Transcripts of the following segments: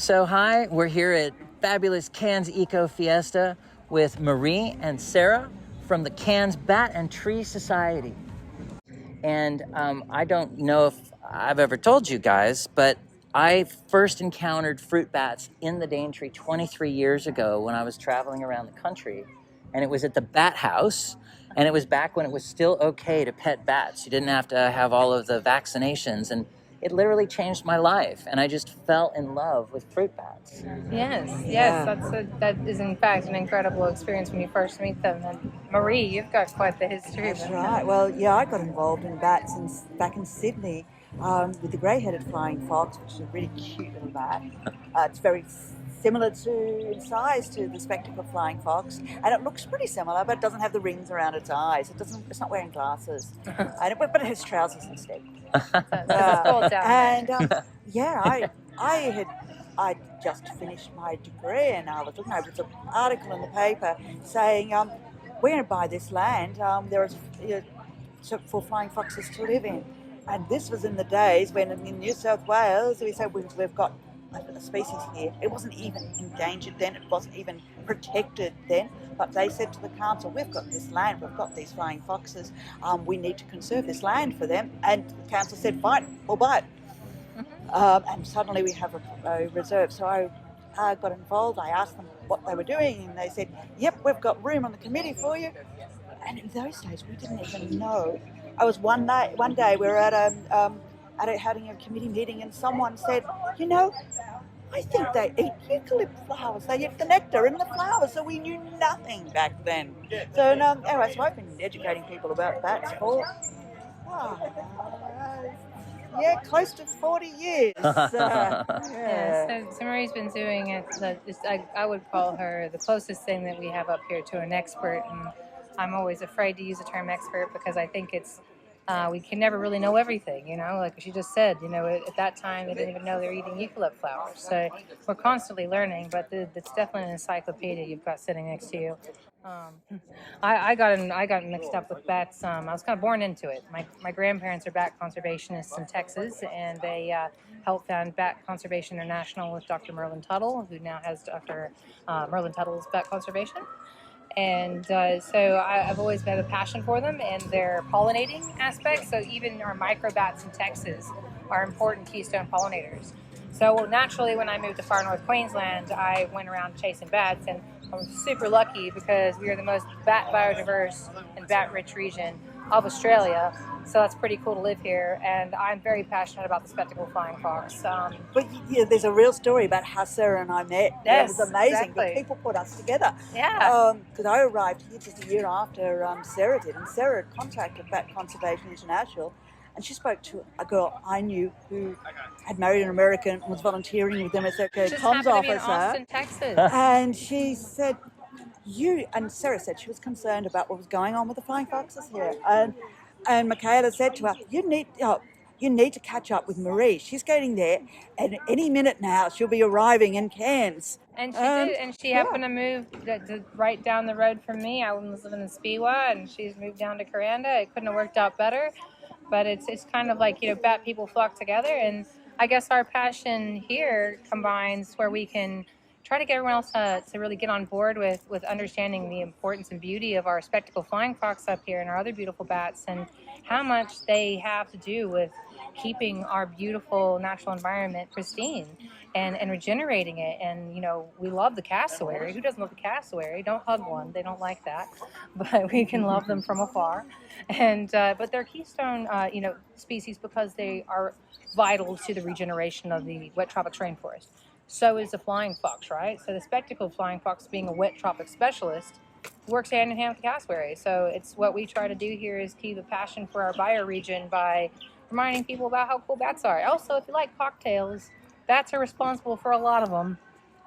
So hi, we're here at fabulous Cairns Eco Fiesta with Marie and Sarah from the Cairns Bat and Tree Society. And I don't know if I've ever told you guys, but I first encountered fruit bats in the Daintree 23 years ago when I was traveling around the country. And it was at the Bat House, and it was back when it was still okay to pet bats. You didn't have to have all of the vaccinations, and it literally changed my life, and I just fell in love with fruit bats. Yes, that is in fact an incredible experience when you first meet them. And Marie, you've got quite the history. That's right. Well, yeah, I got involved in bats back in Sydney with the grey-headed flying fox, which is a really cute little bat. It's very similar in size to the spectacled flying fox, and it looks pretty similar, but it doesn't have the rings around its eyes. It's not wearing glasses, but it has trousers instead. It's cold down and I just finished my degree, and I was looking over an article in the paper saying we're going to buy this land. There is for flying foxes to live in, and this was in the days when in New South Wales we said we've got a species here. It wasn't even endangered then. It wasn't even protected then. But they said to the council, we've got this land, we've got these flying foxes, we need to conserve this land for them. And the council said, fine, we'll buy it. And suddenly we have a reserve. So I got involved. I asked them what they were doing, and they said, yep, we've got room on the committee for you. And in those days, we didn't even know. I was one day we were having a committee meeting, and someone said, I think they eat eucalypt flowers. They eat the nectar in the flowers, so we knew nothing back then. So anyway, so I've been educating people about bats for close to 40 years. So Marie's been doing it. I would call her the closest thing that we have up here to an expert, and I'm always afraid to use the term expert because I think it's we can never really know everything, like she just said, at that time they didn't even know they're eating eucalypt flowers. So we're constantly learning, but it's definitely an encyclopedia you've got sitting next to you. I got mixed up with bats. I was kind of born into it. My grandparents are bat conservationists in Texas, and they helped found Bat Conservation International with Dr. Merlin Tuttle, who now has Dr. Merlin Tuttle's Bat Conservation. And so I've always had a passion for them and their pollinating aspects. So even our microbats in Texas are important keystone pollinators. So naturally, when I moved to far north Queensland, I went around chasing bats, and I was super lucky because we are the most bat biodiverse and bat-rich region of Australia. So that's pretty cool to live here, and I'm very passionate about the spectacled flying fox. But there's a real story about how Sarah and I met. Yes, it was amazing. exactly. But people put us together. Yeah. Because I arrived here just a year after Sarah did, and Sarah had contacted Bat Conservation International, and she spoke to a girl I knew who had married an American and was volunteering with them as their comms officer. officer. In Austin, Texas. And she said, and Sarah said she was concerned about what was going on with the flying foxes here. And Michaela said to her, you need to catch up with Marie. She's getting there, and any minute now she'll be arriving in Cairns. And she did, and she happened to move right down the road from me. I was living in Speewah, and she's moved down to Coranda. It couldn't have worked out better, but it's kind of like, bat people flock together, and I guess our passion here combines where we can try to get everyone else to really get on board with understanding the importance and beauty of our spectacled flying fox up here and our other beautiful bats, and how much they have to do with keeping our beautiful natural environment pristine and regenerating it. And we love the cassowary. Who doesn't love the cassowary? Don't hug one, they don't like that, but we can love them from afar. And but they're keystone species because they are vital to the regeneration of the wet tropics rainforest. So is the flying fox, right? So the spectacled flying fox, being a wet tropic specialist, works hand in hand with the cassowary. So it's what we try to do here is keep a passion for our bioregion by reminding people about how cool bats are. Also, if you like cocktails, bats are responsible for a lot of them.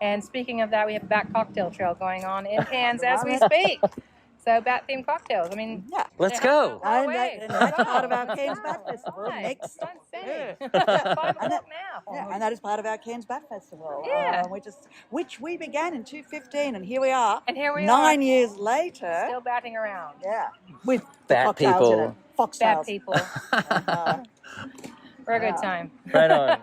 And speaking of that, we have a bat cocktail trail going on in Cairns as we speak. So bat-themed cocktails. I mean, let's go. And that's part of our Cairns Bat Festival next. 5 o'clock now. Yeah, and that is part of our Cairns Bat Festival. Yeah. Which we began in 2015, and here we are. And here we 9 years later. Still batting around. Yeah. With bat people. Foxtails. Bat people. We're a good time. Right on.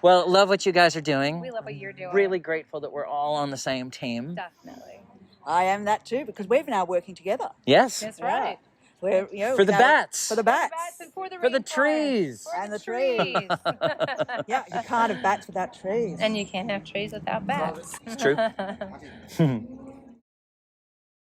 Well, love what you guys are doing. We love what you're doing. Really grateful that we're all on the same team. Definitely. I am that too, because we're now working together. Yes. That's Yeah. right. We're, For the now- bats. For the bats. And for the For the rainforest. trees. For And the the trees. trees. Yeah, you can't have bats without trees. And you can't have trees without bats. It's true.